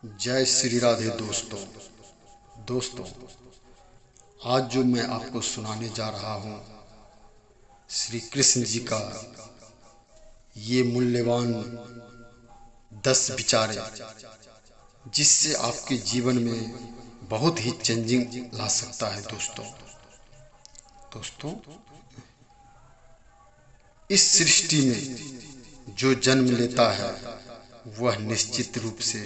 जय श्री राधे दोस्तों आज जो मैं आपको सुनाने जा रहा हूँ श्री कृष्ण जी का ये मूल्यवान 10 विचारे जिससे आपके जीवन में बहुत ही चेंजिंग ला सकता है। दोस्तों इस सृष्टि में जो जन्म लेता है वह निश्चित रूप से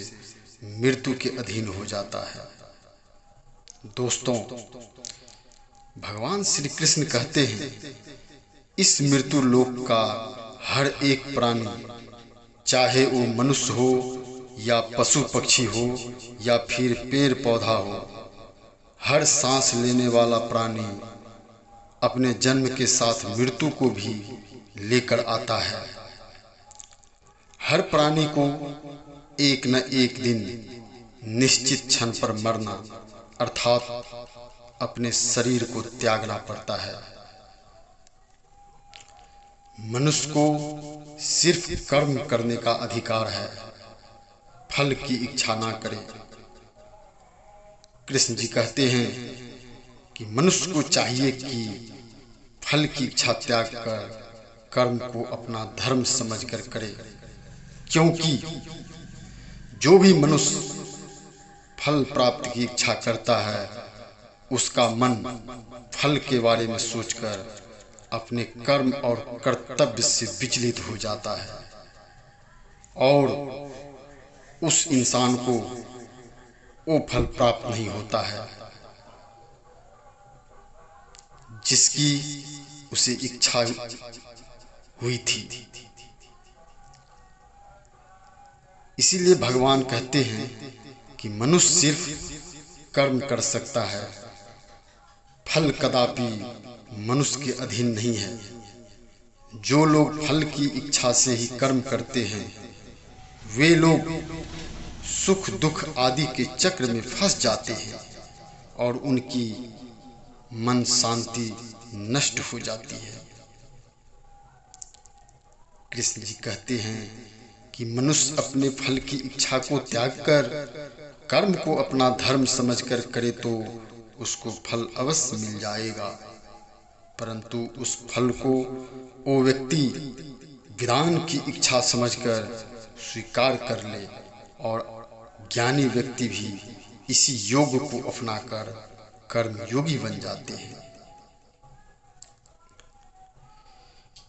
मृत्यु के अधीन हो जाता है। दोस्तों भगवान श्री कृष्ण कहते हैं इस मृत्यु लोक का हर एक प्राणी, चाहे वो मनुष्य हो या पशु पक्षी हो या फिर पेड़ पौधा हो, हर सांस लेने वाला प्राणी अपने जन्म के साथ मृत्यु को भी लेकर आता है। हर प्राणी को एक न एक दिन निश्चित क्षण पर मरना अर्थात अपने शरीर को त्यागना पड़ता है। मनुष्य को सिर्फ कर्म करने का अधिकार है, फल की इच्छा ना करे। कृष्ण जी कहते हैं कि मनुष्य को चाहिए कि फल की इच्छा त्याग कर कर्म को अपना धर्म समझकर करे, क्योंकि जो भी मनुष्य फल प्राप्त की इच्छा करता है उसका मन फल के बारे में सोचकर अपने कर्म और कर्तव्य से विचलित हो जाता है और उस इंसान को वो फल प्राप्त नहीं होता है जिसकी उसे इच्छा हुई थी। इसीलिए भगवान कहते हैं कि मनुष्य सिर्फ कर्म कर सकता है, फल कदापि मनुष्य के अधीन नहीं है। जो लोग फल की इच्छा से ही कर्म करते हैं वे लोग सुख दुख आदि के चक्र में फंस जाते हैं और उनकी मन शांति नष्ट हो जाती है। कृष्ण जी कहते हैं कि मनुष्य अपने फल की इच्छा को त्याग कर कर्म को अपना धर्म समझकर करे तो उसको फल अवश्य मिल जाएगा, परंतु उस फल को वो व्यक्ति विधान की इच्छा समझकर स्वीकार कर ले और ज्ञानी व्यक्ति भी इसी योग को अपनाकर कर्म योगी बन जाते हैं।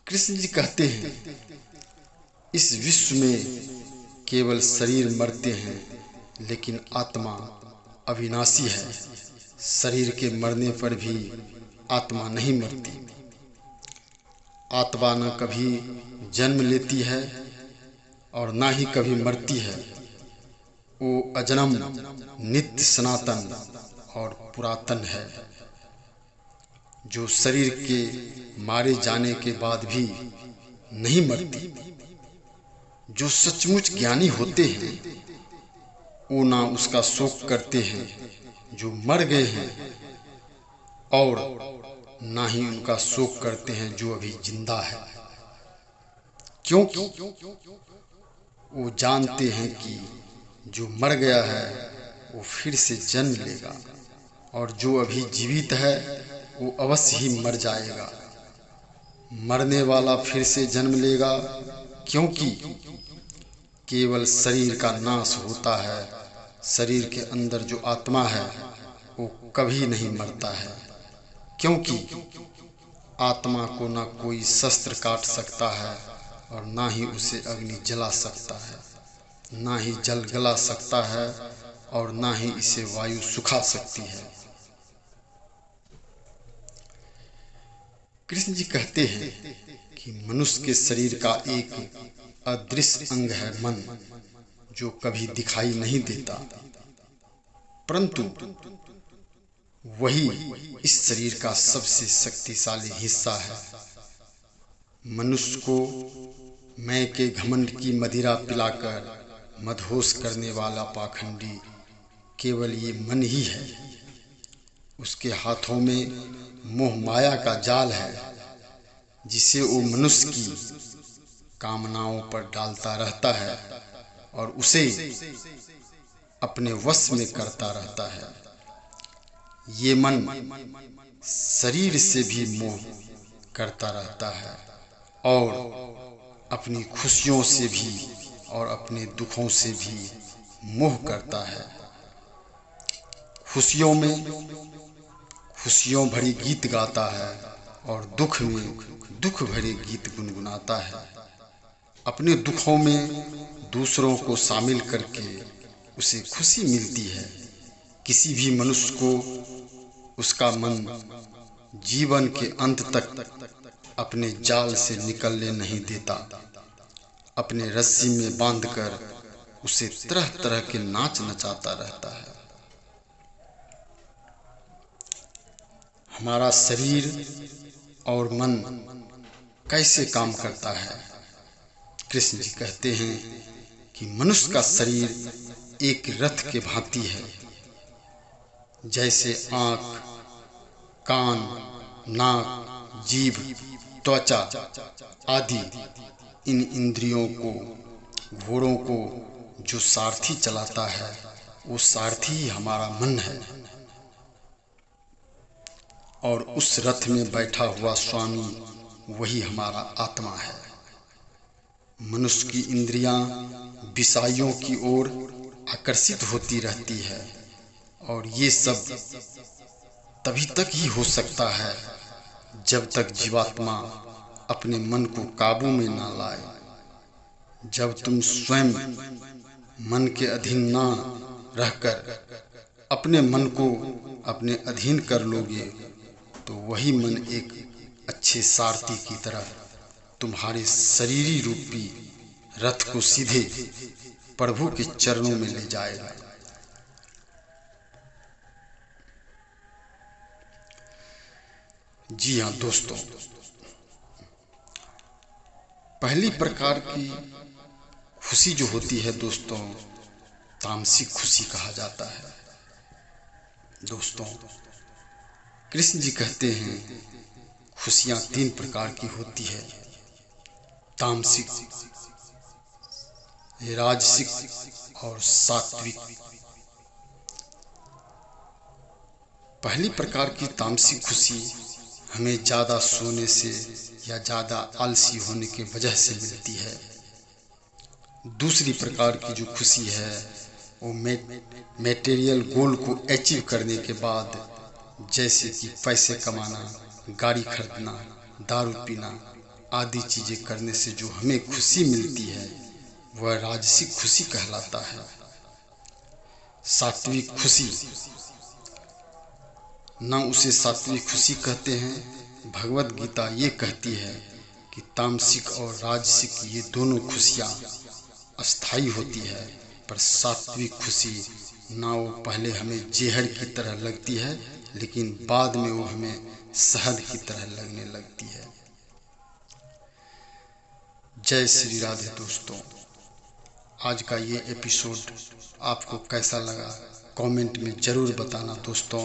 कृष्ण जी कहते हैं इस विश्व में केवल शरीर मरते हैं लेकिन आत्मा अविनाशी है। शरीर के मरने पर भी आत्मा नहीं मरती। आत्मा न कभी जन्म लेती है और ना ही कभी मरती है। वो अजन्म नित्य सनातन और पुरातन है, जो शरीर के मारे जाने के बाद भी नहीं मरती। जो सचमुच ज्ञानी होते हैं वो ना उसका शोक करते हैं जो मर गए हैं और ना ही उनका शोक करते हैं जो अभी जिंदा है, क्योंकि वो जानते हैं कि जो मर गया है वो फिर से जन्म लेगा और जो अभी जीवित है वो अवश्य ही मर जाएगा। मरने वाला फिर से जन्म लेगा, क्योंकि केवल शरीर का नाश होता है। शरीर के अंदर जो आत्मा है वो कभी नहीं मरता है, क्योंकि आत्मा को ना कोई शस्त्र काट सकता है और ना ही उसे अग्नि जला सकता है, ना ही जल गला सकता है और ना ही इसे वायु सुखा सकती है। कृष्ण जी कहते हैं कि मनुष्य के शरीर का एक अदृश्य अंग है मन, जो कभी दिखाई नहीं देता, परंतु वही इस शरीर का सबसे शक्तिशाली हिस्सा है। मनुष्य को मैं के घमंड की मदिरा पिलाकर मदहोश करने वाला पाखंडी केवल ये मन ही है। उसके हाथों में मोह माया का जाल है जिसे वो मनुष्य की कामनाओं पर डालता रहता है और उसे अपने वश में करता रहता है। ये मन शरीर से भी मोह करता रहता है और अपनी खुशियों से भी और अपने दुखों से भी मोह करता है। खुशियों में खुशियों भरी गीत गाता है और दुख में दुख भरे गीत गुनगुनाता है। अपने दुखों में दूसरों को शामिल करके उसे खुशी मिलती है। किसी भी मनुष्य को उसका मन जीवन के अंत तक अपने जाल से निकलने नहीं देता। अपने रस्सी में बांधकर उसे तरह तरह के नाच नचाता रहता है। हमारा शरीर और मन कैसे काम करता है? कृष्ण जी कहते हैं कि मनुष्य का शरीर एक रथ के भांति है। जैसे आँख, कान, नाक, जीभ, त्वचा आदि इन इंद्रियों को, घोड़ों को जो सारथी चलाता है, वो सारथी ही हमारा मन है और उस रथ में बैठा हुआ स्वामी वही हमारा आत्मा है। मनुष्य की इंद्रियां विषयों की ओर आकर्षित होती रहती है और ये सब तभी तक ही हो सकता है जब तक जीवात्मा अपने मन को काबू में ना लाए। जब तुम स्वयं मन के अधीन ना रहकर अपने मन को अपने अधीन कर लोगे तो वही मन एक अच्छे सारथी की तरह तुम्हारे शरीरी रूपी रथ को सीधे प्रभु के चरणों में ले जाएगा। जी हाँ दोस्तों, पहली प्रकार की खुशी जो होती है दोस्तों, तामसिक खुशी कहा जाता है। दोस्तों, कृष्ण जी कहते हैं खुशियां 3 प्रकार की होती है, तामसिक, राजसिक और सात्विक। पहली प्रकार की तामसिक खुशी हमें ज़्यादा सोने से या ज़्यादा आलसी होने की वजह से मिलती है। दूसरी प्रकार की जो खुशी है वो मेटेरियल गोल को अचीव करने के बाद, जैसे कि पैसे कमाना, गाड़ी खरीदना, दारू पीना आदि चीज़ें करने से जो हमें खुशी मिलती है वह राजसिक खुशी कहलाता है। सात्विक खुशी, ना उसे सात्विक खुशी कहते हैं। भगवत गीता ये कहती है कि तामसिक और राजसिक ये दोनों खुशियाँ अस्थायी होती है, पर सात्विक खुशी ना वो पहले हमें जहर की तरह लगती है लेकिन बाद में वो हमें शहद की तरह लगने लगती है। जय श्री राधे दोस्तों। आज का ये एपिसोड आपको कैसा लगा कमेंट में ज़रूर बताना दोस्तों।